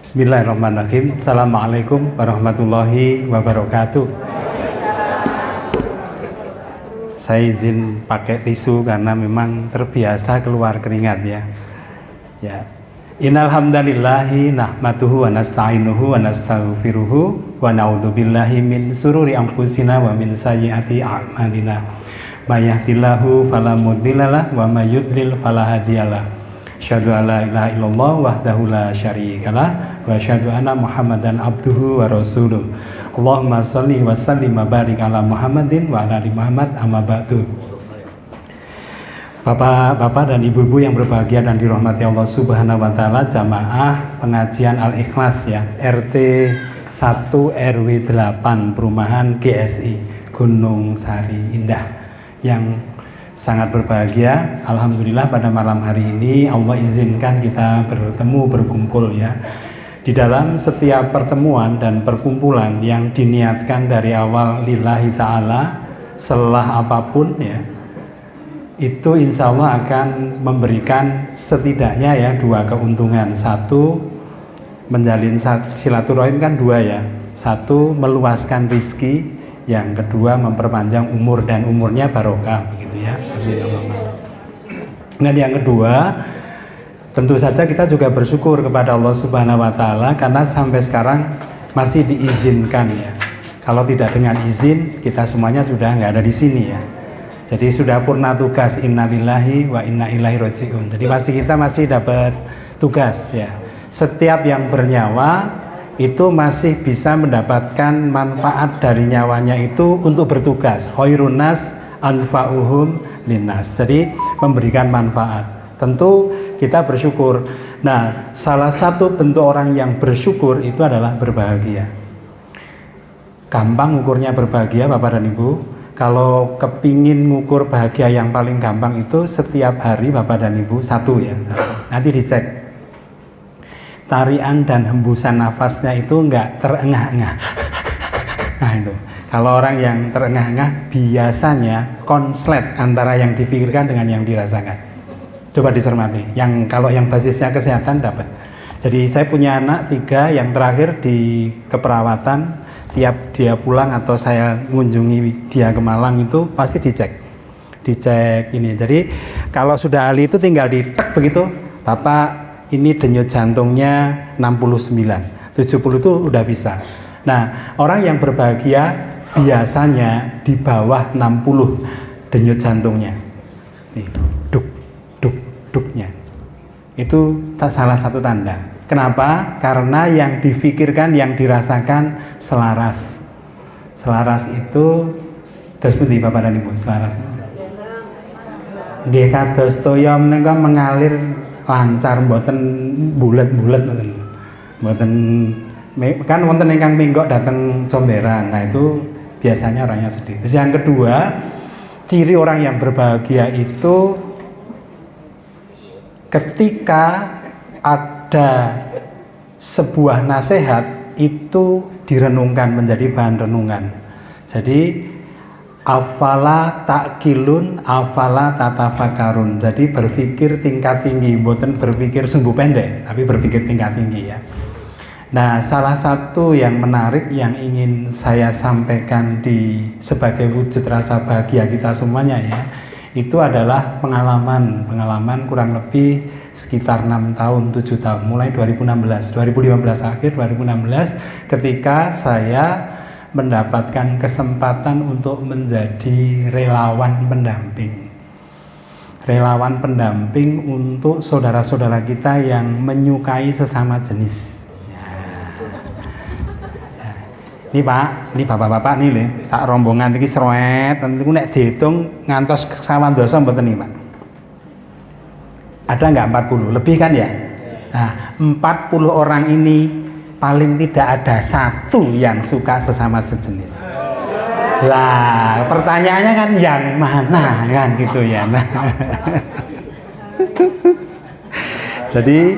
Bismillahirrahmanirrahim. Assalamualaikum warahmatullahi wabarakatuh. Saya izin pakai tisu karena memang terbiasa keluar keringat ya. Innal hamdalillahi nahmaduhu wa nasta'inuhu wa nastaghfiruhu wa na'udzubillahi min sururi anfusina wa min sayyiati a'malina. May yahdihillahu fala mudhillalah wa may yudlil fala hadiyalah. Asyhadu an la ilaha illallah wahdahu la syarikalah wa asyhadu anna Muhammadan abduhu wa rasuluh. Allahumma shalli wa sallim wa barik ala Muhammadin wa ala ali Muhammad amma ba'du. Bapak-bapak dan ibu-ibu yang berbahagia dan dirahmati Allah Subhanahu wa taala, jamaah pengajian Al-Ikhlas ya, RT 1 RW 8 Perumahan GSI Gunung Sari Indah yang sangat berbahagia. Alhamdulillah pada malam hari ini Allah izinkan kita bertemu, berkumpul ya. Di dalam setiap pertemuan dan perkumpulan yang diniatkan dari awal lillahi ta'ala, selah apapun ya, itu insya Allah akan memberikan setidaknya ya dua keuntungan. Satu, menjalin silaturahim kan dua ya. Satu, meluaskan rizki. Yang kedua, memperpanjang umur dan umurnya barokah begitu ya. Nah, yang kedua, tentu saja kita juga bersyukur kepada Allah Subhanahu wa taala karena sampai sekarang masih diizinkan ya. Kalau tidak dengan izin, kita semuanya sudah nggak ada di sini ya. Jadi sudah purna tugas, innalillahi wa inna ilaihi raji'un. Jadi kita masih dapat tugas ya. Setiap yang bernyawa itu masih bisa mendapatkan manfaat dari nyawanya itu untuk bertugas. Khairun nas anfa'uhum linnas. Jadi memberikan manfaat. Tentu kita bersyukur. Nah, salah satu bentuk orang yang bersyukur itu adalah berbahagia. Gampang ukurnya berbahagia Bapak dan Ibu. Kalau kepingin ngukur bahagia yang paling gampang itu setiap hari Bapak dan Ibu satu ya. Nanti dicek. Tarian dan hembusan nafasnya itu enggak terengah-engah. Nah itu, kalau orang yang terengah-engah biasanya konslet antara yang dipikirkan dengan yang dirasakan. Coba dicermati. Kalau yang basisnya kesehatan dapat. Jadi saya punya anak 3 yang terakhir di keperawatan. Tiap dia pulang atau saya mengunjungi dia ke Malang itu pasti dicek ini. Jadi kalau sudah ahli itu tinggal ditek begitu, Bapak ini denyut jantungnya 69, 70 itu udah bisa. Nah, orang yang berbahagia biasanya di bawah 60 denyut jantungnya. Nih, duk-duknya. Itu salah satu tanda. Kenapa? Karena yang difikirkan, yang dirasakan selaras. Selaras itu terus pundi Bapak dan Ibu, selaras. Nggih kados toya menika mengalir lancar, mboten bulet-bulet mboten kan wonten ingkang minggok dateng comberan. Nah itu biasanya orangnya sedih. Terus yang kedua, ciri orang yang berbahagia itu ketika ada sebuah nasihat itu direnungkan menjadi bahan renungan. Jadi afala ta'kilun afala tatafakarun. Jadi berpikir tingkat tinggi, bukan berpikir sumbu pendek, tapi berpikir tingkat tinggi ya. Nah, salah satu yang menarik yang ingin saya sampaikan sebagai wujud rasa bahagia kita semuanya ya, itu adalah pengalaman kurang lebih sekitar 6 tahun, 7 tahun, mulai 2015 akhir 2016 ketika saya mendapatkan kesempatan untuk menjadi relawan pendamping untuk saudara-saudara kita yang menyukai sesama jenis ya. Ini Pak, ini bapak-bapak nih lho, sak rombongan iki sroet, niku nek dihitung ngantos sawandosa mboten nih Pak. Ada nggak 40? Lebih kan ya? Nah, 40 orang ini paling tidak ada satu yang suka sesama sejenis. Lah, pertanyaannya kan yang mana kan gitu ya. Nah. Jadi,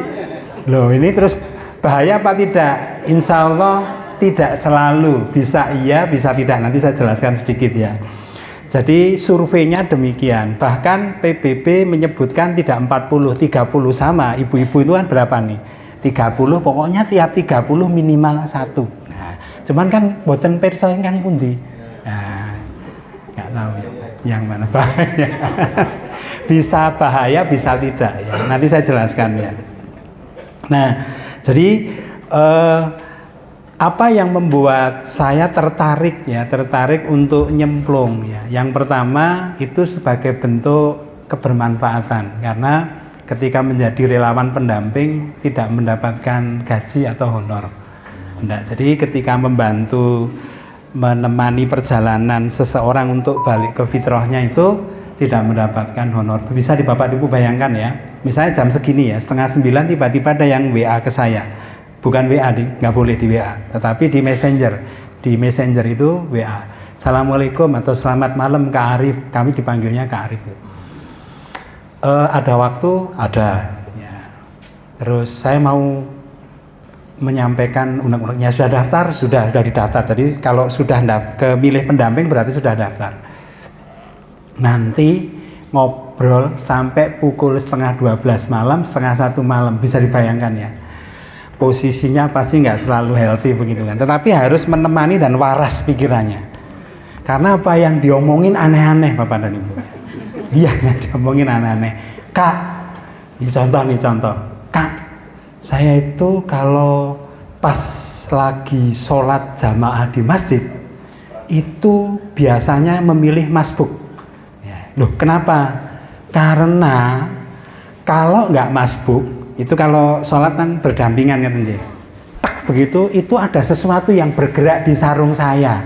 loh ini terus bahaya apa tidak? Insya Allah tidak selalu, bisa iya, bisa tidak. Nanti saya jelaskan sedikit ya. Jadi surveinya demikian. Bahkan PBB menyebutkan tidak 40, 30 sama. Ibu-ibu itu kan berapa nih? 30 pokoknya tiap 30 minimal satu. Nah, cuman kan boten pirsa ingkang pundi. Nah, nggak tahu yang mana bahaya. Bisa bahaya, bisa tidak ya. Nanti saya jelaskan ya. Nah, jadi apa yang membuat saya tertarik untuk nyemplung ya. Yang pertama itu sebagai bentuk kebermanfaatan, karena ketika menjadi relawan pendamping tidak mendapatkan gaji atau honor. Nah, jadi ketika membantu menemani perjalanan seseorang untuk balik ke fitrahnya itu tidak mendapatkan honor. Bisa di Bapak Ibu bayangkan ya, misalnya jam segini ya, 8:30 tiba-tiba ada yang WA ke saya. Bukan WA, nggak boleh di WA, tetapi di Messenger. Di Messenger itu WA. Assalamualaikum atau selamat malam Kak Arif. Kami dipanggilnya Kak Arif. Ada waktu? Ada. Ya. Terus saya mau menyampaikan undang-undangnya, sudah daftar? Sudah didaftar. Jadi kalau sudah milih pendamping berarti sudah daftar. Nanti ngobrol sampai pukul 11:30 malam, 11:30 malam. Bisa dibayangkan ya. Posisinya pasti nggak selalu healthy begitu kan. Tetapi harus menemani dan waras pikirannya. Karena apa yang diomongin aneh-aneh Bapak dan Ibu. Iya, yang diomongin aneh-aneh. Kak, ini contoh. Kak, saya itu kalau pas lagi sholat jamaah di masjid, itu biasanya memilih masbuk. Ya. Loh, kenapa? Karena kalau nggak masbuk, itu kalau sholat kan berdampingan kan, begitu, itu ada sesuatu yang bergerak di sarung saya.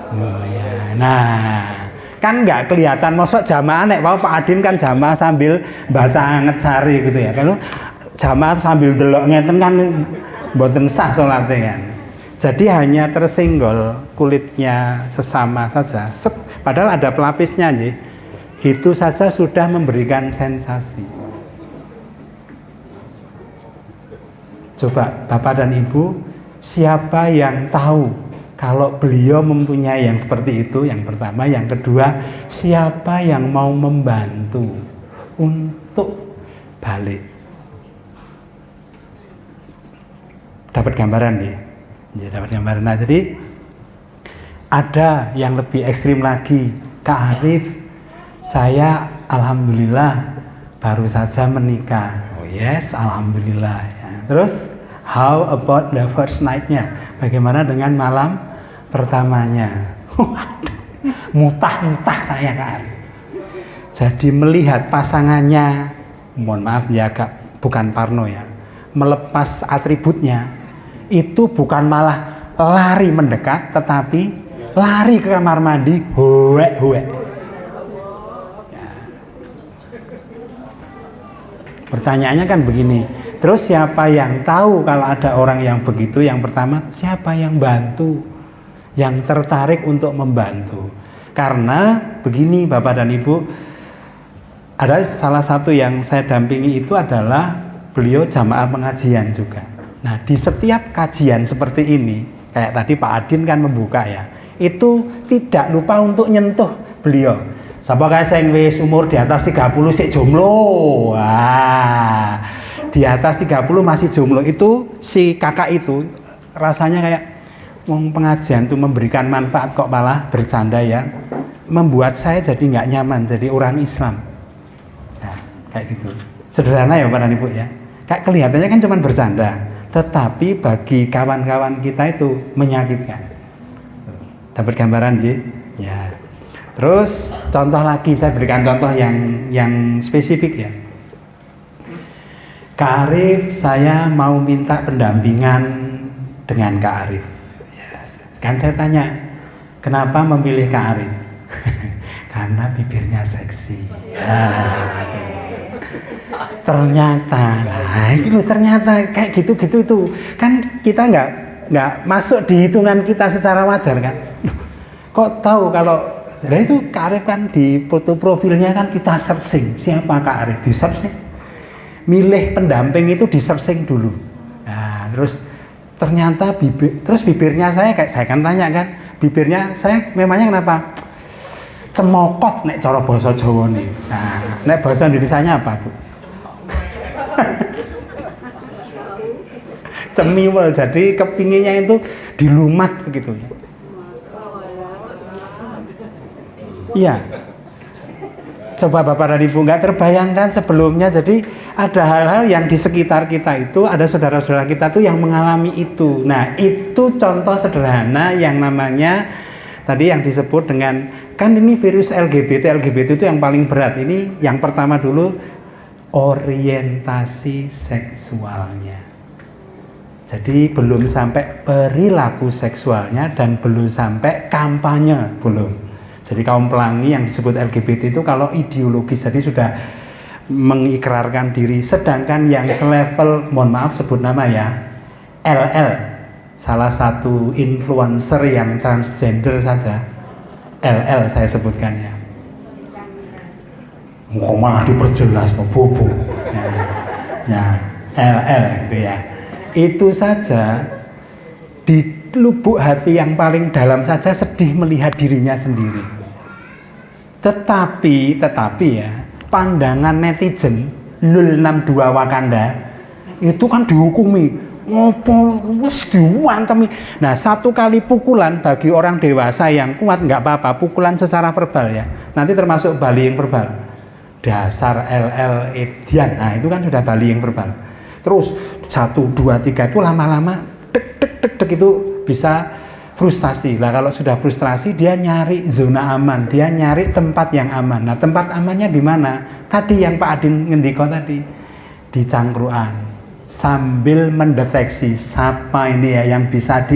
Oh, ya. Nah, kan nggak kelihatan, mosok jamaah nek mau Pak Adin kan jamaah sambil baca ngesari gitu ya. Kalau jamaah sambil delok ngeten kan mboten sah salatnya kan. Jadi hanya tersenggol kulitnya sesama saja. Padahal ada pelapisnya nggih. Itu saja sudah memberikan sensasi. Coba Bapak dan Ibu, siapa yang tahu kalau beliau mempunyai yang seperti itu? Yang pertama, yang kedua, siapa yang mau membantu untuk balik? Dapat gambaran ya? Ya, dapat gambaran. Nah, jadi ada yang lebih ekstrim lagi. Kak Arif, saya alhamdulillah baru saja menikah. Oh yes, alhamdulillah ya. Terus how about the first night-nya? Bagaimana dengan malam pertamanya? Mutah-mutah saya Kak. Jadi melihat pasangannya, mohon maaf ya Kak, bukan parno ya, melepas atributnya, itu bukan malah lari mendekat, tetapi lari ke kamar mandi, huek-huek. Ya. Pertanyaannya kan begini, terus siapa yang tahu kalau ada orang yang begitu? Yang pertama, siapa yang bantu? Yang tertarik untuk membantu. Karena begini Bapak dan Ibu, ada salah satu yang saya dampingi itu adalah beliau jamaah pengajian juga. Nah, di setiap kajian seperti ini, kayak tadi Pak Adin kan membuka ya, itu tidak lupa untuk nyentuh beliau. Sapa kae sing wis umur di atas 30 sik jomblo. Wah, di atas 30 masih jomblo, itu si kakak itu rasanya kayak pengajian itu memberikan manfaat kok malah bercanda ya, membuat saya jadi nggak nyaman jadi orang Islam. Nah, kayak gitu. Sederhana ya Bapak dan Ibu ya. Kayak kelihatannya kan cuma bercanda, tetapi bagi kawan-kawan kita itu menyakitkan. Dapat gambaran ya. Terus contoh lagi, saya berikan contoh yang spesifik ya. Kak Arif, saya mau minta pendampingan dengan Kak Arif. Kan saya tanya, kenapa memilih Kak Arif? Karena bibirnya seksi. Ternyata, ternyata kayak gitu-gitu itu kan kita nggak masuk di hitungan kita secara wajar kan? Kok tahu kalau itu Kak Arif kan di foto profilnya kan kita searching siapa Kak Arif, di searching. Milih pendamping itu di searching dulu. Nah, terus ternyata bibirnya saya kayak saya kan tanya kan, bibirnya saya memangnya kenapa? Cemokot nek cara basa Jawa nih. Nah, nek bahasa Indonesianya apa, Bu? cemiwel, jadi kepinginnya itu dilumat begitu. Iya. Coba Bapak dan Ibu nggak terbayangkan sebelumnya, jadi ada hal-hal yang di sekitar kita itu, ada saudara-saudara kita tuh yang mengalami itu. Nah, itu contoh sederhana yang namanya tadi yang disebut dengan, kan ini virus LGBT itu yang paling berat. Ini yang pertama dulu, orientasi seksualnya. Jadi belum sampai perilaku seksualnya dan belum sampai kampanye, belum. Jadi kaum pelangi yang disebut LGBT itu kalau ideologis jadi sudah mengikrarkan diri, sedangkan yang selevel, mohon maaf sebut nama ya, LL, salah satu influencer yang transgender saja, LL saya sebutkan ya. Kok malah diperjelas, bobo. Ya, LL gitu ya. Itu saja di lubuk hati yang paling dalam saja sedih melihat dirinya sendiri. Tetapi ya, pandangan netizen 062 Wakanda itu kan dihukumi, ngopo wis diwantemi. Nah, satu kali pukulan bagi orang dewasa yang kuat nggak apa-apa, pukulan secara verbal ya. Nanti termasuk bullying verbal. Dasar LL Edian. Nah, itu kan sudah bullying verbal. Terus 1 2 3 itu lama-lama dek itu bisa frustasi. Lah kalau sudah frustrasi dia nyari zona aman, dia nyari tempat yang aman. Nah, tempat amannya di mana? Tadi yang Pak Adin ngendiko tadi, di cangkruan, sambil mendeteksi siapa ini ya yang bisa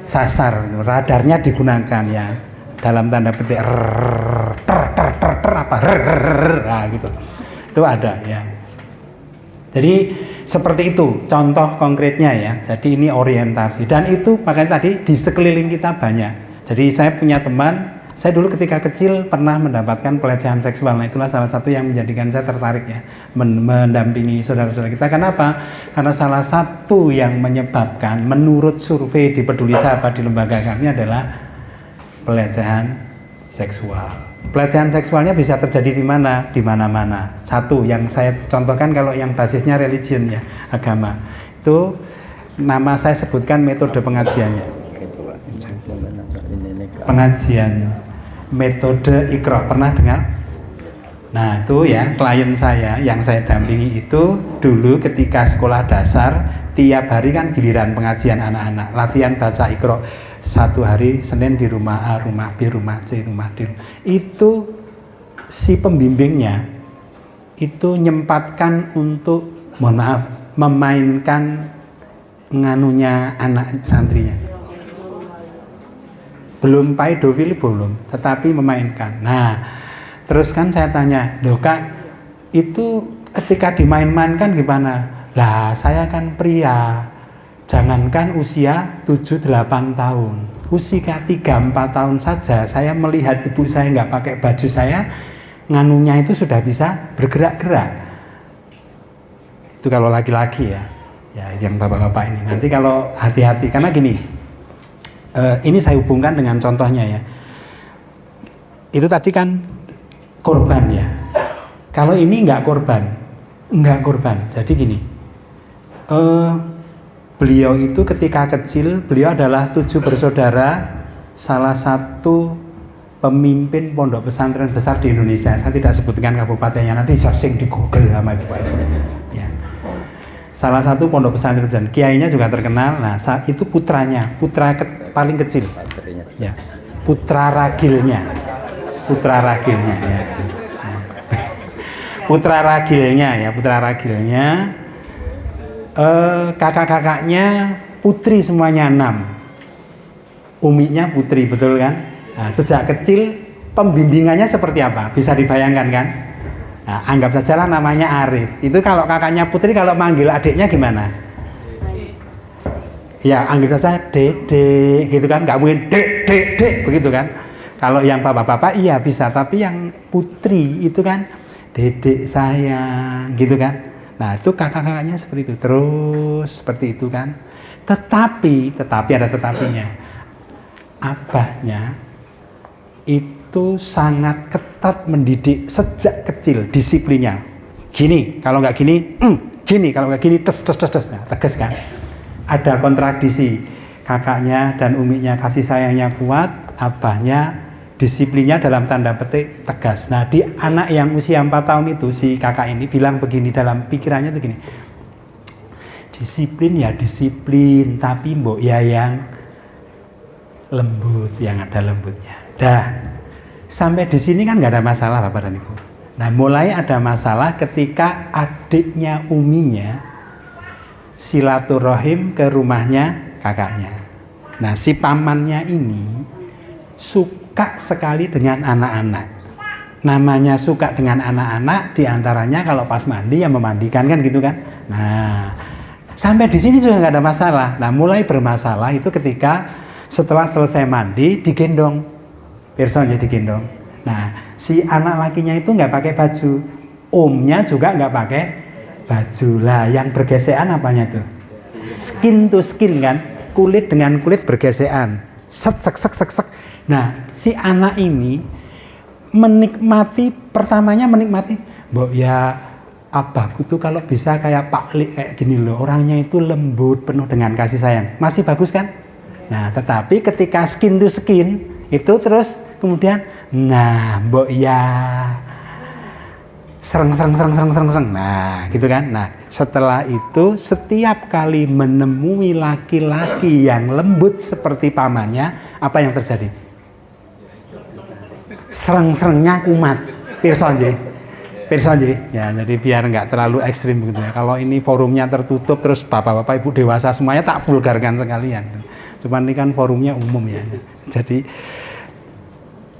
disasar. Radarnya digunakan ya, dalam tanda petik nah gitu. Itu ada ya. Jadi seperti itu contoh konkretnya ya. Jadi ini orientasi, dan itu makanya tadi di sekeliling kita banyak. Jadi saya punya teman, saya dulu ketika kecil pernah mendapatkan pelecehan seksual. Nah, itulah salah satu yang menjadikan saya tertarik ya mendampingi saudara-saudara kita. Kenapa? Karena salah satu yang menyebabkan menurut survei di Peduli Sahabat di lembaga kami adalah pelecehan seksual. Pelecehan seksualnya bisa terjadi di mana? Di mana-mana. Satu yang saya contohkan kalau yang basisnya religion ya, agama. Itu nama saya sebutkan metode pengajiannya. Pengajian metode Iqra, pernah dengar? Nah, itu ya klien saya yang saya dampingi itu dulu ketika sekolah dasar tiap hari kan giliran pengajian anak-anak, latihan baca Iqra. Satu hari Senin di rumah A, rumah B, rumah C, rumah D. Itu si pembimbingnya itu nyempatkan untuk, mohon maaf, memainkan nganunya anak santrinya. Belum pedofili belum, tetapi memainkan. Nah, terus kan saya tanya, "Loh Kak, itu ketika dimain-mainkan gimana?" Lah, saya kan pria. Jangankan usia 7-8 tahun, usia 3-4 tahun saja saya melihat ibu saya nggak pakai baju, saya nganunya itu sudah bisa bergerak-gerak. Itu kalau laki-laki ya yang bapak-bapak ini. Nanti kalau hati-hati, karena gini, ini saya hubungkan dengan contohnya ya. Itu tadi kan korban ya. Kalau ini nggak korban. Jadi gini. Beliau itu ketika kecil, beliau adalah 7 bersaudara, salah satu pemimpin pondok pesantren besar di Indonesia. Saya tidak sebutkan kabupatennya, nanti searching di Google sama ibu. Ya. Salah satu pondok pesantren besar, kiainya juga terkenal. Nah, saat itu putranya, paling kecil, ya, putra ragilnya ya. Putra ragilnya. Kakak-kakaknya putri semuanya 6, uminya putri, betul kan? Nah, sejak kecil pembimbingannya seperti apa? Bisa dibayangkan kan? Nah, anggap sajalah namanya Arif. Itu kalau kakaknya putri, kalau manggil adiknya gimana? Ya anggap saja Dede gitu kan, nggak mungkin dek begitu kan? Kalau yang bapak-bapak iya bisa, tapi yang putri itu kan Dedek sayang gitu kan? Nah, itu kakak-kakaknya seperti itu, terus seperti itu kan. Tetapi ada tetapinya. Abahnya itu sangat ketat mendidik sejak kecil, disiplinnya. Gini, kalau nggak gini, gini, kalau nggak gini tes, nah, tegas kan. Ada kontradiksi, kakaknya dan uminya kasih sayangnya kuat, abahnya disiplinnya dalam tanda petik tegas. Nah, di anak yang usia 4 tahun itu, si kakak ini bilang begini dalam pikirannya tuh gini, disiplin ya disiplin, tapi mbok ya yang lembut, yang ada lembutnya. Dah, sampai di sini kan nggak ada masalah Bapak dan Ibu. Nah, mulai ada masalah ketika adiknya uminya silaturahim ke rumahnya kakaknya. Nah, si pamannya ini suka sekali dengan anak-anak. Namanya suka dengan anak-anak, diantaranya kalau pas mandi ya memandikan kan gitu kan. Nah, sampai di sini juga nggak ada masalah. Nah, mulai bermasalah itu ketika setelah selesai mandi digendong, pirsa jadi digendong. Nah, si anak lakinya itu nggak pakai baju, omnya juga nggak pakai baju. Lah, yang bergesekan apanya tuh? Skin to skin kan, kulit dengan kulit bergesekan. Sek sek sek sek sek. Nah, si anak ini pertamanya menikmati, mbok ya abahku tuh kalau bisa kayak Pak Lik kayak gini loh, orangnya itu lembut, penuh dengan kasih sayang. Masih bagus kan? Nah, tetapi ketika skin to skin itu terus kemudian, nah, mbok ya sereng. Nah, gitu kan? Nah, setelah itu setiap kali menemui laki-laki yang lembut seperti pamannya, apa yang terjadi? Sereng-serengnya kumat. Pirsa nggih. Ya, jadi biar nggak terlalu ekstrim begitu ya. Kalau ini forumnya tertutup terus bapak-bapak ibu dewasa semuanya tak vulgarkan sekalian. Cuman ini kan forumnya umum ya. Jadi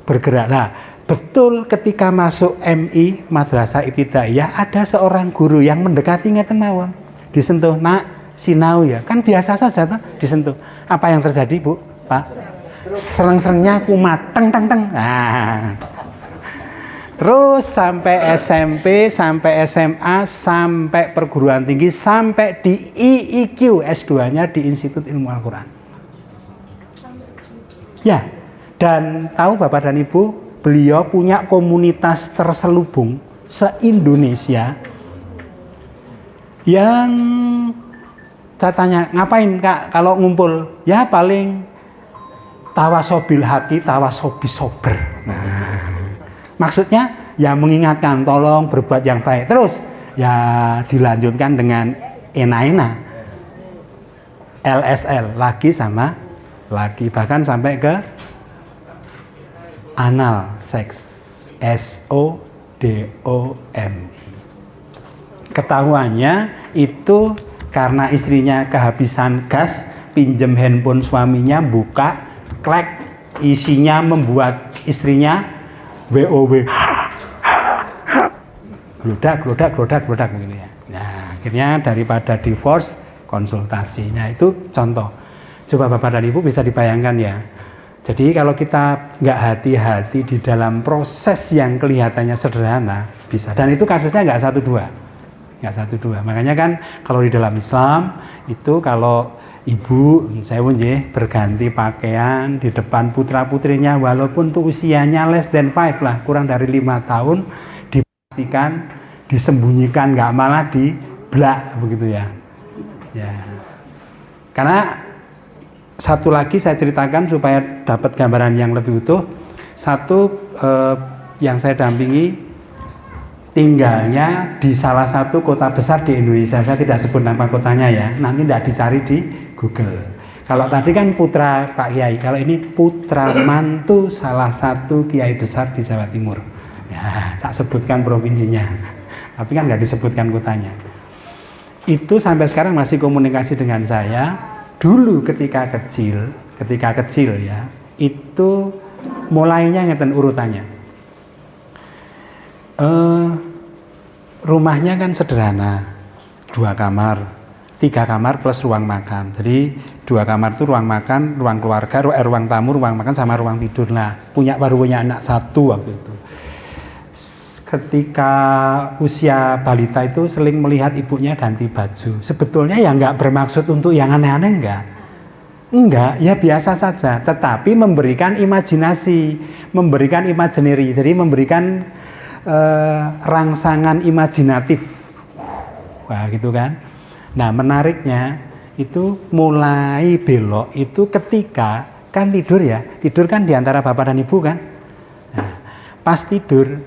bergerak. Nah, betul ketika masuk MI Madrasah Ibtidaiyah ada seorang guru yang mendekati ngeten mawon. Disentuh, "Nak, sinau ya." Kan biasa saja tuh disentuh. Apa yang terjadi, Bu? Pak? Sereng-serengnya kumat, teng. Nah, terus sampai SMP, sampai SMA, sampai perguruan tinggi, sampai di IIQ S2-nya di Institut Ilmu Al-Quran. Ya, dan tahu Bapak dan Ibu, beliau punya komunitas terselubung se-Indonesia yang saya tanya, ngapain Kak kalau ngumpul? Ya paling tawasobil hati, tawasobi sober. Nah, maksudnya ya mengingatkan, tolong berbuat yang baik. Terus ya dilanjutkan dengan enak-enak, LSL, laki sama laki, bahkan sampai ke anal seks, SODOM. Ketahuannya itu karena istrinya kehabisan gas, pinjem handphone suaminya, buka klek, isinya membuat istrinya WOW, glodak begini ya. Nah, akhirnya daripada divorce, konsultasinya itu contoh. Coba Bapak dan Ibu bisa dibayangkan ya. Jadi kalau kita nggak hati-hati di dalam proses yang kelihatannya sederhana, bisa. Dan itu kasusnya nggak satu dua. Makanya kan kalau di dalam Islam itu kalau ibu, saya berganti pakaian di depan putra-putrinya, walaupun tuh usianya less than 5 lah, kurang dari 5 tahun, dipastikan, disembunyikan, nggak malah diblak begitu ya. Ya, karena satu lagi saya ceritakan supaya dapat gambaran yang lebih utuh. Satu yang saya dampingi tinggalnya di salah satu kota besar di Indonesia. Saya tidak sebut nama kotanya ya, nanti tidak dicari di Google. Kalau tadi kan putra Pak Kiai, kalau ini putra mantu salah satu kiai besar di Jawa Timur. Ya, tak sebutkan provinsinya, tapi kan nggak disebutkan kotanya. Itu sampai sekarang masih komunikasi dengan saya. Dulu ketika kecil ya, itu mulainya ngeten urutannya. Rumahnya kan sederhana, 2 kamar, 3 kamar plus ruang makan. Jadi 2 kamar itu ruang makan, ruang keluarga, ruang tamu, ruang makan sama ruang tidur. Nah, baru punya anak 1 waktu itu. Ketika usia balita itu sering melihat ibunya ganti baju. Sebetulnya ya nggak bermaksud untuk yang aneh-aneh, enggak, ya biasa saja. Tetapi memberikan imajinasi, memberikan imaginary, jadi memberikan rangsangan imajinatif. Wah, gitu kan. Nah, menariknya itu mulai belok itu ketika kan tidur ya. Tidur kan di antara bapak dan ibu kan. Nah, pas tidur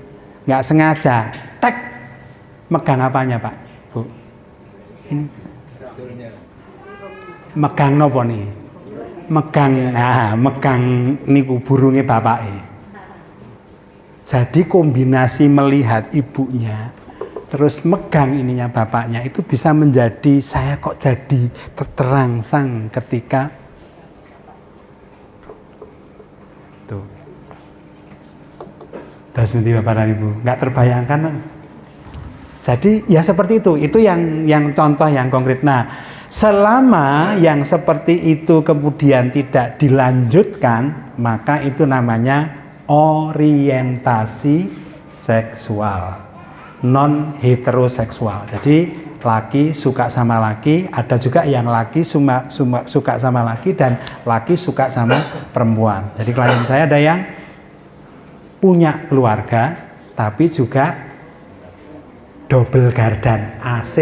nggak sengaja, tek, megang apanya Pak, Bu? Ini. Megang nopo nih? Megang niku burungnya bapaknya. Jadi kombinasi melihat ibunya, terus megang ininya bapaknya itu bisa menjadi saya kok jadi terangsang ketika tuh. Das nanti Bapak dan Ibu, nggak terbayangkan. Jadi ya seperti itu yang contoh yang konkret. Nah, selama yang seperti itu kemudian tidak dilanjutkan, maka itu namanya orientasi seksual non heteroseksual. Jadi laki suka sama laki, ada juga yang laki suka sama laki dan laki suka sama perempuan. Jadi klien saya ada yang punya keluarga tapi juga double gardan AC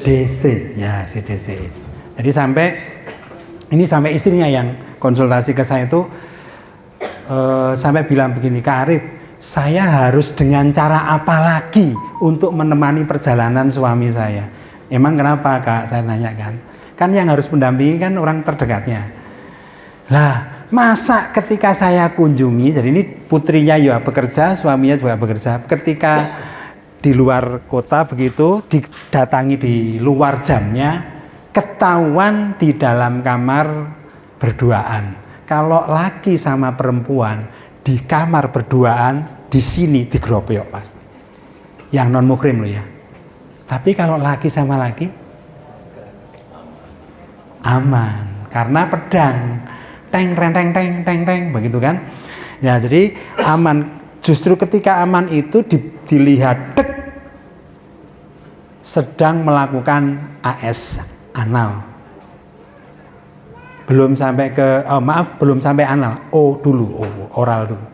DC ya CDC. Jadi sampai istrinya yang konsultasi ke saya itu sampai bilang begini, Kak Arif, saya harus dengan cara apa lagi untuk menemani perjalanan suami saya? Emang kenapa Kak? Saya tanya kan. Kan yang harus mendampingi kan orang terdekatnya. Lah, masa ketika saya kunjungi, jadi ini putrinya ya bekerja, suaminya juga bekerja. Ketika di luar kota begitu, didatangi di luar jamnya, ketahuan di dalam kamar berduaan. Kalau laki sama perempuan di kamar berduaan, di sini digerobyok pasti. Yang non muhrim loh ya. Tapi kalau laki sama laki aman, karena pedang, teng begitu kan. Ya jadi aman. Justru ketika aman itu dilihat sedang melakukan AS anal. Belum sampai belum sampai anal, oral dulu.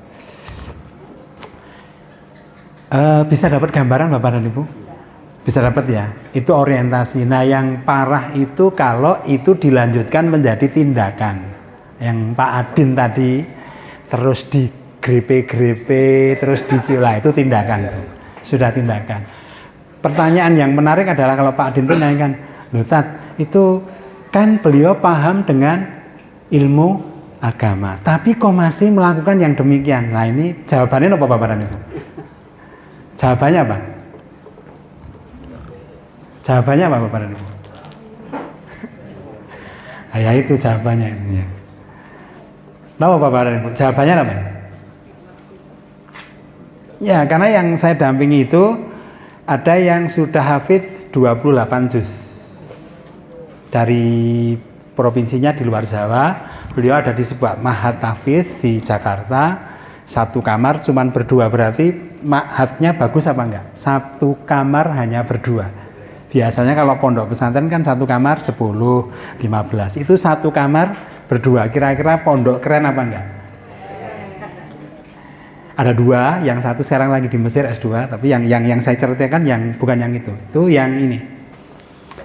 Bisa dapat gambaran Bapak dan Ibu? Bisa dapat ya, itu orientasi. Nah yang parah itu kalau itu dilanjutkan menjadi tindakan. Yang Pak Adin tadi terus digrepe-grepe, terus dicila, itu tindakan. Sudah tindakan. Pertanyaan yang menarik adalah kalau Pak Adin itu nanyakan, loh Tat, itu kan beliau paham dengan ilmu agama, tapi kok masih melakukan yang demikian. Nah ini jawabannya apa Bapak dan Ibu? Jawabannya apa? Jawabannya apa Bapak dan Ibu? Ya itu jawabannya. Apa Bapak dan Ibu? Jawabannya apa? Ya karena yang saya dampingi itu ada yang sudah hafidz 28 juz. Dari provinsinya di luar Jawa, beliau ada di sebuah mahat tahfidz di Jakarta, satu kamar cuman berdua, berarti mahatnya bagus apa enggak? Satu kamar hanya berdua. Biasanya kalau pondok pesantren kan satu kamar 10, 15, itu satu kamar berdua. Kira-kira pondok keren apa enggak? Ada dua, yang satu sekarang lagi di Mesir S2, tapi yang saya ceritakan yang bukan yang itu yang ini.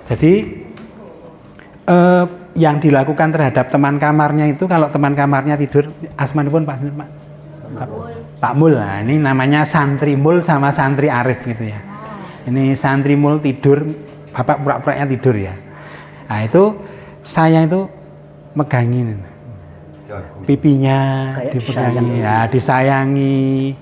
Jadi yang dilakukan terhadap teman kamarnya itu, kalau teman kamarnya tidur, asmanipun Pak Mul. Nah, ini namanya santri Mul sama santri Arif gitu ya. Ini santri Mul tidur, bapak pura-puranya tidur ya. Nah itu saya itu megangin pipinya, dipegangi, ya, disayangi.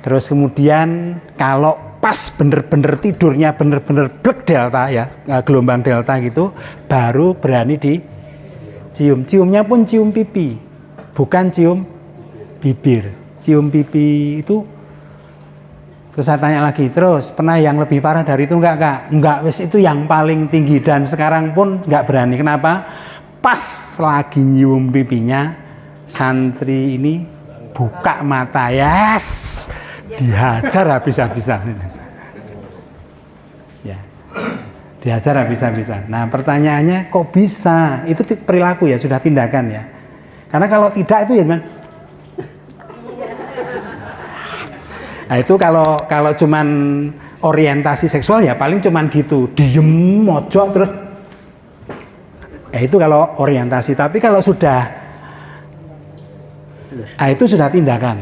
Terus kemudian kalau pas bener-bener tidurnya bener-bener blek delta ya, gelombang delta gitu, baru berani dicium. Ciumnya pun cium pipi, bukan cium bibir. Cium pipi itu. Terus saya tanya lagi, terus pernah yang lebih parah dari itu enggak Kak? Enggak, wis itu yang paling tinggi dan sekarang pun enggak berani. Kenapa? Pas lagi nyium pipinya, santri ini buka mata, yes, dihajar habis-habisan. Ya, dihajar habis-habisan. Nah pertanyaannya kok bisa? Itu perilaku ya, sudah tindakan ya. Karena kalau tidak itu ya gimana? Nah itu kalau cuman orientasi seksual ya paling cuman gitu, diem mojok terus. Itu kalau orientasi. Tapi kalau sudah, itu sudah tindakan.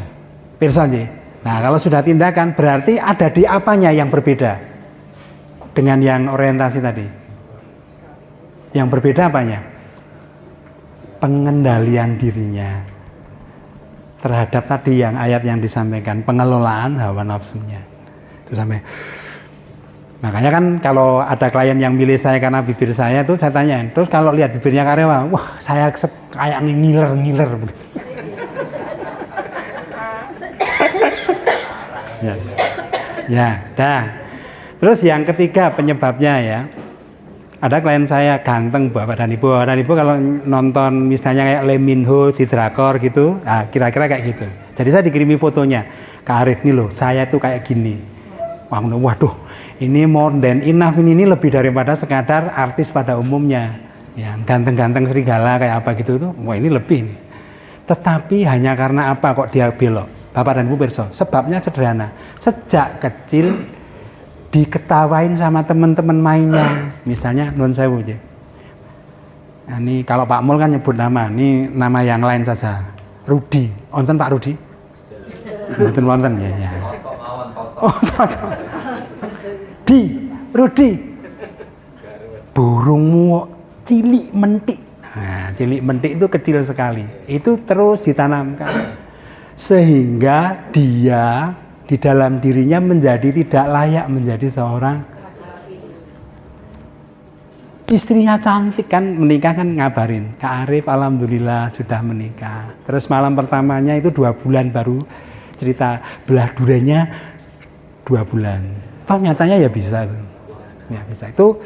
Pirsa nggih. Nah, kalau sudah tindakan berarti ada di apanya yang berbeda dengan yang orientasi tadi. Yang berbeda apanya? Pengendalian dirinya terhadap tadi yang ayat yang disampaikan, pengelolaan hawa nafsunya. Itu sampai. Makanya kan kalau ada klien yang milih saya karena bibir saya itu saya tanyain, terus kalau lihat bibirnya karyawan, wah saya kayak ngiler begitu. Ya, dah. Terus yang ketiga penyebabnya ya, ada klien saya ganteng Bapak dan Ibu. Dan Ibu kalau nonton misalnya kayak Lee Min Ho di drakor gitu, nah kira-kira kayak gitu. Jadi saya dikirimi fotonya, Kak Arif nih loh, saya tuh kayak gini. Waduh, ini more than enough, ini lebih daripada sekadar artis pada umumnya. Yang ganteng-ganteng serigala kayak apa gitu tuh, wah ini lebih nih. Tetapi hanya karena apa kok dia belok? Bapak dan Ibu pirsa, sebabnya sederhana. Sejak kecil diketawain sama teman-teman mainnya, misalnya non sewu aja. Nah, ini kalau Pak Mul kan nyebut nama, ini nama yang lain saja. Rudi, wonten Pak Rudi? Wonten ya. Oh, Rudi, burungmu cilik mentik. Nah, cilik mentik itu kecil sekali. Itu terus ditanamkan. Sehingga dia di dalam dirinya menjadi tidak layak menjadi seorang. Istrinya cantik kan, menikah kan ngabarin, Kak Arif alhamdulillah sudah menikah. Terus malam pertamanya itu 2 bulan baru cerita, belah duranya 2 bulan. Toh nyatanya ya bisa tuh. Ya bisa. Itu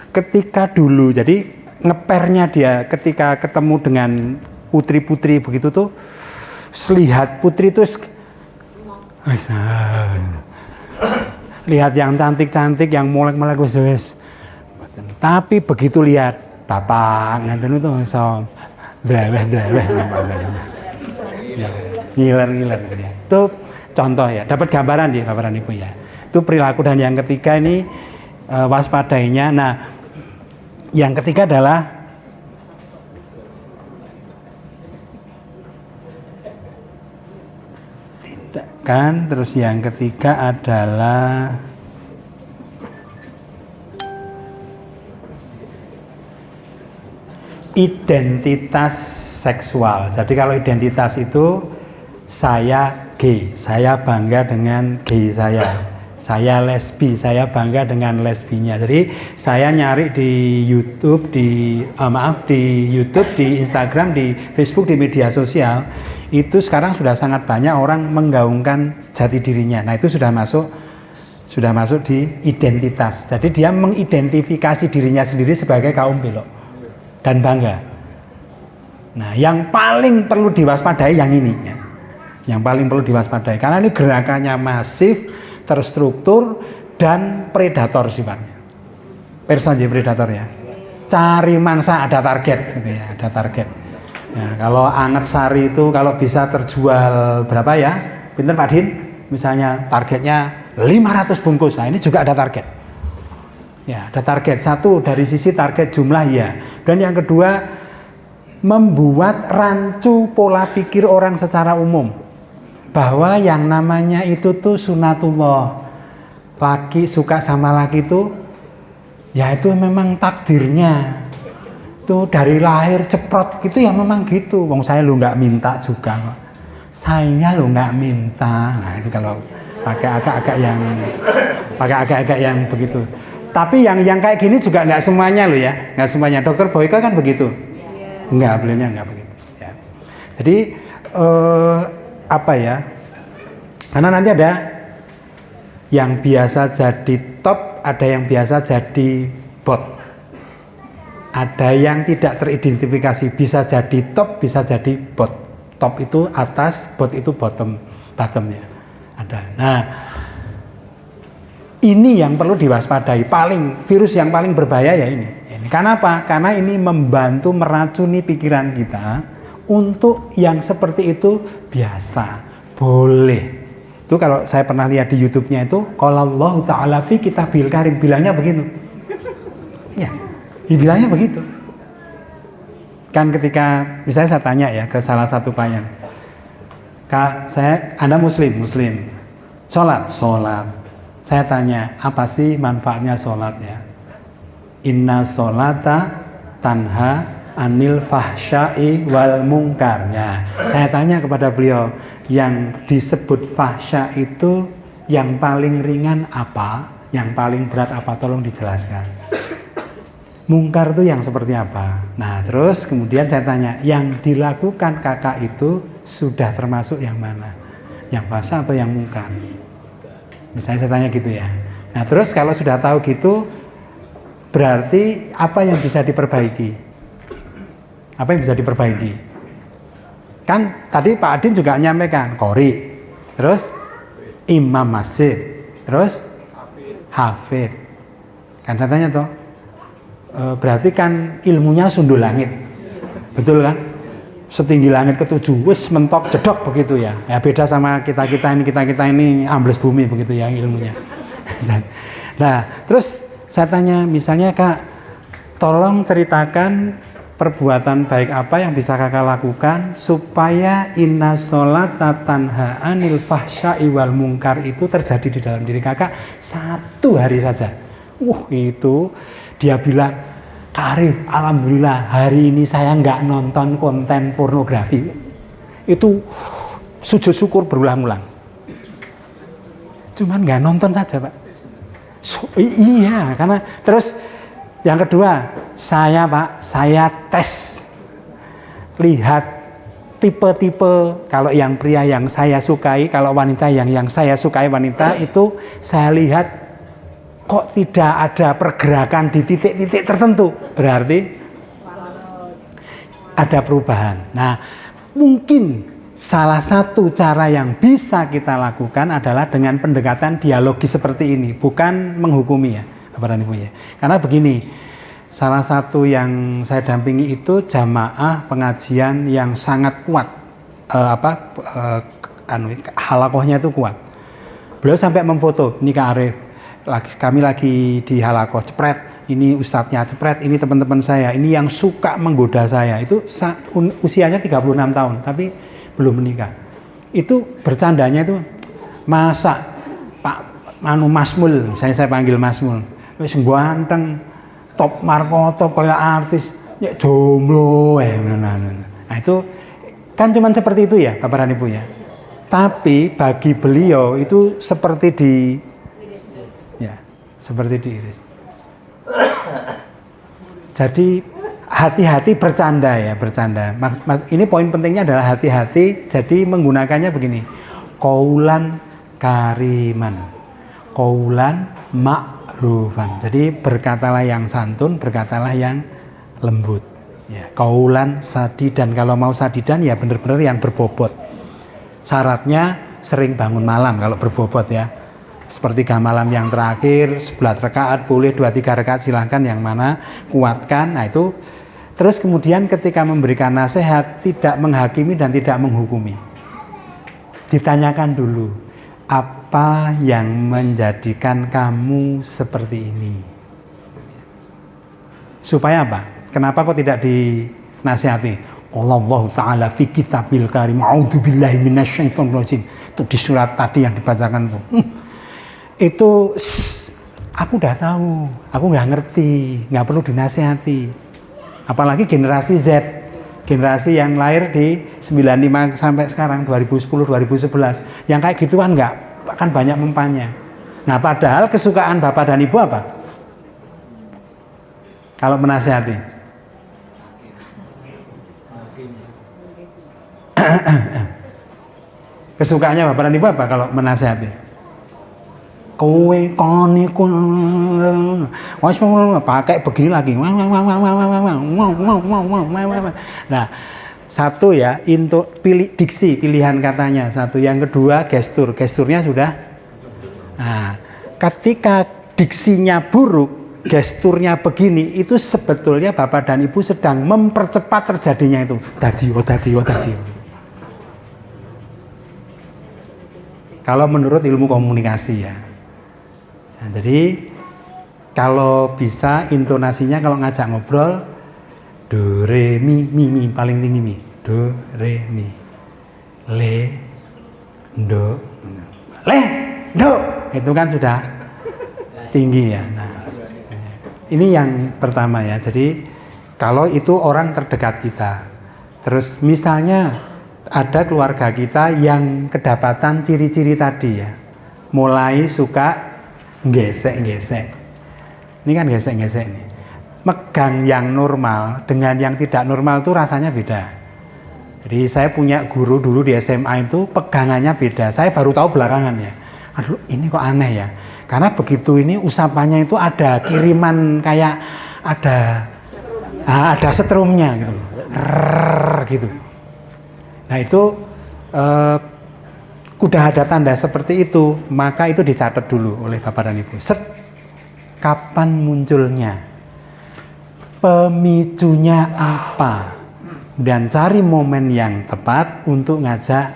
ketika dulu, jadi ngepernya dia ketika ketemu dengan putri-putri begitu tuh, lihat putri itu lihat yang cantik-cantik, yang molek-molek wis. Tapi begitu lihat bapak ngeten itu iso bleweh. Ngiler. Itu contoh ya, dapat gambaran ya Bapak dan Ibu ya. Itu perilaku. Dan yang ketiga ini waspadainya. Nah, yang ketiga adalah kan, terus yang ketiga adalah identitas seksual. Jadi kalau identitas itu saya gay, saya bangga dengan gay saya lesbi, saya bangga dengan lesbinya. Jadi saya nyari di YouTube, di YouTube, di Instagram, di Facebook, di media sosial, itu sekarang sudah sangat banyak orang menggaungkan jati dirinya. Nah itu sudah masuk di identitas. Jadi dia mengidentifikasi dirinya sendiri sebagai kaum belok dan bangga. Nah yang paling perlu diwaspadai yang ini ya. Yang paling perlu diwaspadai karena ini gerakannya masif, terstruktur, dan predator sifatnya. Personal predator ya. Cari mangsa ada target gitu ya, ada target. Ya, kalau anget sari itu kalau bisa terjual berapa ya? Pinter Pak Din? Misalnya targetnya 500 bungkus. Nah, ini juga ada target. Ya, ada target. Satu dari sisi target jumlah ya. Dan yang kedua membuat rancu pola pikir orang secara umum. Bahwa yang namanya itu tuh sunatullah, laki suka sama laki itu ya itu memang takdirnya, tuh dari lahir ceprot gitu ya memang gitu. Wong saya lo nggak minta juga, saya lo nggak minta. Nah itu kalau pakai agak-agak yang begitu. Tapi yang kayak gini juga nggak semuanya lo ya, nggak semuanya. Dokter Boyko kan begitu, nggak beliaunya nggak begitu. Ya. Jadi apa ya, karena nanti ada yang biasa jadi top, ada yang biasa jadi bot, ada yang tidak teridentifikasi, bisa jadi top, bisa jadi bot. Top itu atas, bot itu bottomnya ada. Nah ini yang perlu diwaspadai, virus yang paling berbahaya ya ini. Karena apa? Karena ini membantu meracuni pikiran kita untuk yang seperti itu biasa, boleh, Itu kalau saya pernah lihat di YouTube-nya itu, qala Allah Ta'ala fi kitabil karim, bilangnya begitu. Iya, bilangnya begitu. Kan ketika, misalnya saya tanya ya ke salah satu klien, Kak, Anda muslim, sholat. Saya tanya, apa sih manfaatnya sholat ya? Inna sholata tanha anil fahsya'i wal mungkar. Ya, saya tanya kepada beliau, yang disebut fahsya itu yang paling ringan apa? Yang paling berat apa? Tolong dijelaskan. Mungkar itu yang seperti apa? Nah, terus kemudian saya tanya, yang dilakukan kakak itu sudah termasuk yang mana? Yang fahsya atau yang mungkar? Misalnya saya tanya gitu ya. Nah, terus kalau sudah tahu gitu, berarti apa yang bisa diperbaiki? Apa yang bisa diperbaiki? Kan tadi Pak Adin juga nyampaikan, qori, terus imam masjid, terus hafid. Kan saya tanya toh, berarti kan ilmunya sundul langit, betul kan? Setinggi langit ketujuh, wis mentok jedok begitu ya. Ya beda sama kita ini ambles bumi begitu ya ilmunya. Nah, terus saya tanya, misalnya Kak, tolong ceritakan perbuatan baik apa yang bisa kakak lakukan supaya inna sholata tanha anil fahsya'i wal mungkar itu terjadi di dalam diri kakak 1 hari saja. Itu dia bilang, Kak Arif, alhamdulillah hari ini saya nggak nonton konten pornografi. Itu sujud syukur berulang-ulang. Cuman nggak nonton saja Pak. Iya, karena terus yang kedua, saya tes lihat tipe-tipe, kalau yang pria yang saya sukai, kalau wanita yang saya sukai wanita itu saya lihat kok tidak ada pergerakan di titik-titik tertentu, berarti ada perubahan. Nah, mungkin salah satu cara yang bisa kita lakukan adalah dengan pendekatan dialogis seperti ini, bukan menghukumi ya, Bapak dan Ibu ya. Karena begini, salah satu yang saya dampingi itu jamaah pengajian yang sangat kuat, halakohnya itu kuat. Beliau sampai memfoto, ini Kak Arif, kami lagi di halakoh, cepret, ini ustadznya cepret, ini teman-teman saya, ini yang suka menggoda saya, itu usianya 36 tahun, tapi belum menikah. Itu bercandanya itu, masa Pak Masmul, saya panggil Masmul, wis ganteng, top markotop kayak artis, ya jomblo Nah itu kan cuman seperti itu ya Bapak dan Ibu ya. Tapi bagi beliau itu seperti diiris. Jadi hati-hati bercanda ya, bercanda. Ini poin pentingnya adalah hati-hati. Jadi menggunakannya begini, qaulan kariman, qaulan ma'rufan. Jadi berkatalah yang santun, berkatalah yang lembut. Ya, qaulan sadidan. Kalau mau sadidan ya benar-benar yang berbobot. Syaratnya sering bangun malam kalau berbobot ya. Seperti malam yang terakhir 11 rakaat, boleh 2-3 rakaat, silahkan yang mana kuatkan. Nah itu terus kemudian ketika memberikan nasihat tidak menghakimi dan tidak menghukumi, ditanyakan dulu, apa yang menjadikan kamu seperti ini, supaya apa? Kenapa kok tidak dinasihati? Allah Ta'ala fi kitabil karim, a'udzubillahi minasyaitonir rajim. Itu di surat tadi yang dibacakan tuh. Itu aku udah tahu, aku nggak ngerti, nggak perlu dinasihati. Apalagi generasi Z, generasi yang lahir di 95 sampai sekarang 2010-2011, yang kayak gituan nggak akan banyak mempannya. Nah padahal kesukaan Bapak dan Ibu apa? Kalau menasihati, kesukaannya Bapak dan Ibu apa kalau menasihati? Kowe koni pakai begini lagi. Nah, satu ya, untuk diksi, pilihan katanya satu. Yang kedua gesturnya sudah. Nah, ketika diksinya buruk, gesturnya begini, itu sebetulnya Bapak dan Ibu sedang mempercepat terjadinya itu. Tadi. Kalau menurut ilmu komunikasi ya. Nah, jadi kalau bisa intonasinya kalau ngajak ngobrol do re mi paling tinggi mi. Do re mi. Le do. Le do. Itu kan sudah tinggi ya. Nah, ini yang pertama ya. Jadi kalau itu orang terdekat kita. Terus misalnya ada keluarga kita yang kedapatan ciri-ciri tadi ya, mulai suka gesek-gesek. Ini kan gesek-gesek nih. Megang yang normal dengan yang tidak normal itu rasanya beda. Jadi saya punya guru dulu di SMA itu pegangannya beda. Saya baru tahu belakangan ya. Aduh, ini kok aneh ya. Karena begitu ini usapannya itu ada kiriman kayak ada setrumnya gitu. Rrrr, gitu. Nah itu udah ada tanda seperti itu, maka itu dicatat dulu oleh Bapak dan Ibu. Set, kapan munculnya, pemicunya apa, dan cari momen yang tepat untuk ngajak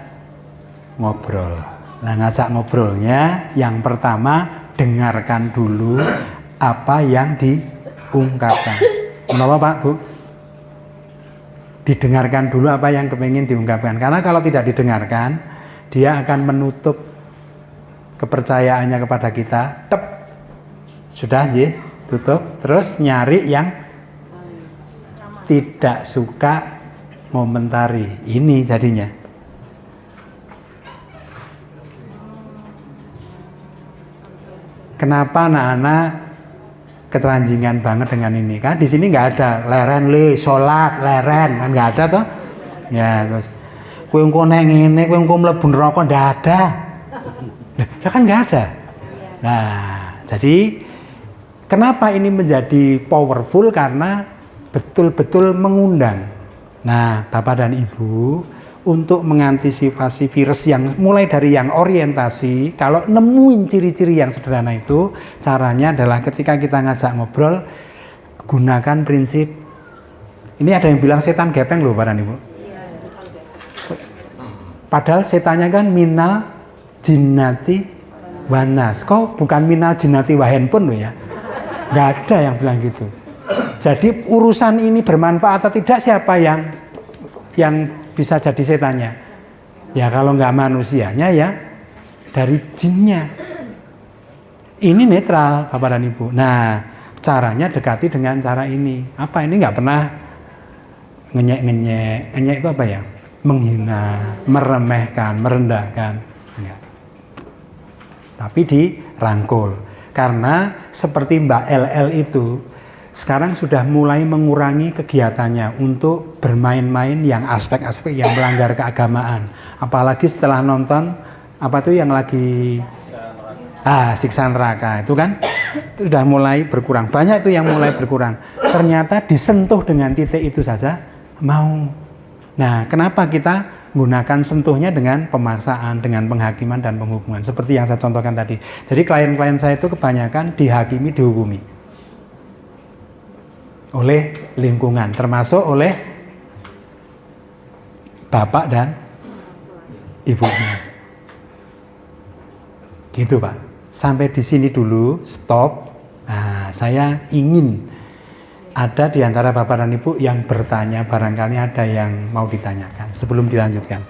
ngobrol. Nah ngajak ngobrolnya yang pertama dengarkan dulu apa yang diungkapkan. Kenapa Pak Bu? Didengarkan dulu apa yang kepingin diungkapkan. Karena kalau tidak didengarkan, dia akan menutup kepercayaannya kepada kita. Tep, sudah je, tutup. Terus nyari yang tidak suka ngomentari. Ini jadinya. Kenapa anak-anak keteranjingan banget dengan ini? Kan di sini nggak ada leren le sholat leren, kan nggak ada toh ya. Terus kowe engko nek ngene kowe engko mlebu neraka ndak ada ya, kan nggak ada. Nah jadi kenapa ini menjadi powerful? Karena betul-betul mengundang. Nah Bapak dan Ibu, untuk mengantisipasi virus yang mulai dari yang orientasi, kalau nemuin ciri-ciri yang sederhana itu, caranya adalah ketika kita ngajak ngobrol, gunakan prinsip. Ini ada yang bilang setan gepeng loh Bapak dan Ibu. Padahal setannya kan minal jinnati wanas. Kok bukan minal jinnati wa handphone loh ya. Nggak ada yang bilang gitu. Jadi urusan ini bermanfaat atau tidak, siapa yang bisa jadi setannya? Ya kalau nggak manusianya ya dari jinnya. Ini netral Bapak dan Ibu. Nah caranya dekati dengan cara ini. Apa ini? Nggak pernah ngenyek-ngenyek. Ngenyek itu apa ya? Menghina, meremehkan, merendahkan. Enggak. Tapi dirangkul. Karena seperti Mbak LL itu sekarang sudah mulai mengurangi kegiatannya untuk bermain-main yang aspek-aspek yang melanggar keagamaan. Apalagi setelah nonton apa tuh yang lagi siksa neraka itu kan, itu sudah mulai berkurang. Banyak itu yang mulai berkurang. Ternyata disentuh dengan titik itu saja mau. Nah, kenapa kita gunakan sentuhnya dengan pemaksaan, dengan penghakiman dan penghukuman seperti yang saya contohkan tadi. Jadi klien-klien saya itu kebanyakan dihakimi, dihukumi oleh lingkungan, termasuk oleh bapak dan ibunya. Gitu Pak. Sampai di sini dulu, stop. Nah, saya ingin ada di antara bapak dan ibu yang bertanya, barangkali ada yang mau ditanyakan sebelum dilanjutkan.